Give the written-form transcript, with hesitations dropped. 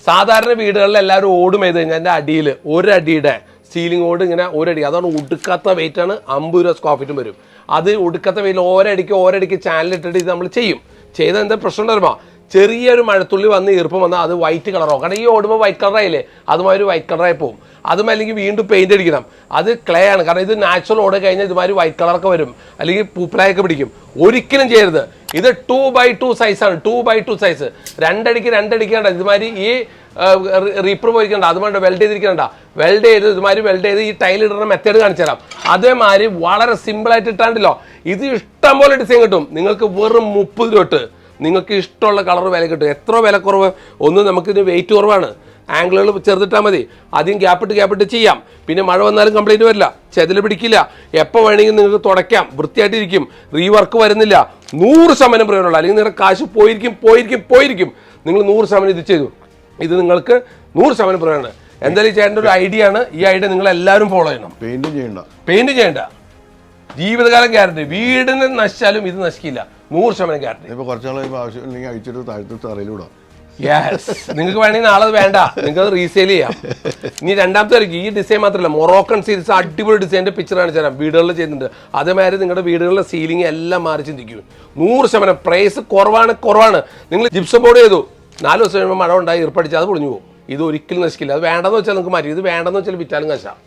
സാധാരണ വീടുകളിൽ എല്ലാവരും ഓടും ചെയ്ത് കഴിഞ്ഞാൽ എൻ്റെ അടിയിൽ ഒരടിയുടെ സീലിംഗ് ഓട് ഇങ്ങനെ ഒരടി, അതാണ് ഒടുക്കാത്ത വെയിറ്റ് ആണ്. 50 രൂപ സ്ക്വയർ ഫീറ്റും വരും. അത് ഒടുക്കാത്ത വെയിറ്റ് ഓരടിക്ക് ചാനലിട്ടിട്ട് ഇത് നമ്മൾ ചെയ്ത എന്താ പ്രശ്നം വരുമ്പോൾ ചെറിയൊരു മഴത്തുള്ളി വന്ന് ഈർപ്പം വന്നാൽ അത് വൈറ്റ് കളറാവും. കാരണം ഈ ഓടുമ്പോൾ വൈറ്റ് കളറായില്ലേ, അതുമാതിരി വൈറ്റ് കളറായി പോകും. അതും അല്ലെങ്കിൽ വീണ്ടും പെയിന്റ് അടിക്കണം. അത് ക്ലേ ആണ്. കാരണം ഇത് നാച്ചുറൽ ഓട് കഴിഞ്ഞാൽ ഇതുമാതിരി വൈറ്റ് കളറൊക്കെ വരും, അല്ലെങ്കിൽ പൂപ്പലായൊക്കെ പിടിക്കും. ഒരിക്കലും ചെയ്യരുത്. ഇത് 2x2 സൈസാണ്. 2x2 size. രണ്ടടിക്കാണ്ട് ഇതുമാതിരി ഈ റീപ്പർ പോയിരിക്കണ്ട, അതുകൊണ്ട് വെൽഡ് ചെയ്തിരിക്കണ്ട. ഇതുമാതിരി വെൽഡ് ചെയ്ത് ഈ ടൈൽ ഇടുന്ന മെത്തേഡ് കാണിച്ചു തരാം. അതേമാതിരി വളരെ സിമ്പിളായിട്ട് ഇട്ടാണ്ടല്ലോ, ഇത് ഇഷ്ടം പോലെ ഡിസൈൻ കിട്ടും. നിങ്ങൾക്ക് വെറും 30 രൂപ തൊട്ട് നിങ്ങൾക്ക് ഇഷ്ടമുള്ള കളർ വില കിട്ടും. എത്ര വില കുറവ്? ഒന്ന് നമുക്കിത് വെയിറ്റ് കുറവാണ്, ആംഗിളുകൾ ചെറുതിട്ടാൽ മതി. ആദ്യം ഗ്യാപ്പിട്ട് ചെയ്യാം. പിന്നെ മഴ വന്നാലും കംപ്ലൈൻറ്റ് വരില്ല, ചെതിൽ പിടിക്കില്ല. എപ്പോൾ വേണമെങ്കിലും നിങ്ങൾക്ക് തുടയ്ക്കാം, വൃത്തിയായിട്ടിരിക്കും, റീവർക്ക് വരുന്നില്ല. 100% പ്രയോജനമുള്ള, അല്ലെങ്കിൽ നിങ്ങളുടെ കാശ് പോയിരിക്കും. നിങ്ങൾ 100% ഇത് ചെയ്തു. ഇത് നിങ്ങൾക്ക് 100% പ്രയോജനമാണ്. എന്തായാലും ചേട്ടൻ്റെ ഒരു ഐഡിയ ആണ്. ഈ ഐഡിയ നിങ്ങൾ എല്ലാവരും ഫോളോ ചെയ്യണം. പെയിന്റ് ചെയ്യണ്ട, ജീവിതകാലം ഗ്യാരണ്ടി. വീടിന് നശിച്ചാലും ഇത് നശിക്കില്ല. 100% ഗ്യാരണ്ടി. യെസ്, നിങ്ങൾക്ക് വേണമെങ്കിൽ നാളെ വേണ്ട, നിങ്ങൾക്ക് അത് റീസെയിൽ ചെയ്യാം. ഇനി രണ്ടാമത്തെ ഈ ഡിസൈൻ മാത്രമല്ല, മൊറോക്കൻ സീരീസ് അടിപൊളി ഡിസൈൻ്റെ പിക്ചർ കാണിച്ചു തരാം. വീടുകളിൽ ചെയ്യുന്നുണ്ട്. അതേമാതിരി നിങ്ങളുടെ വീടുകളിലെ സീലിംഗ് എല്ലാം മാറി ചിന്തിക്കും. 100% പ്രൈസ് കുറവാണ്. നിങ്ങൾ ജിപ്സം ബോർഡ് ചെയ്തു, 4 ദിവസം കഴിയുമ്പോൾ മഴ ഉണ്ടായി ഈർപ്പടിച്ച് അത് പൊളിഞ്ഞു പോകും. ഇത് ഒരിക്കലും നശിക്കില്ല. അത് വേണ്ടെന്ന് വെച്ചാൽ നിങ്ങൾക്ക് മാറ്റി, ഇത് വേണ്ടെന്ന് വെച്ചാൽ വിറ്റാലും കാശാം.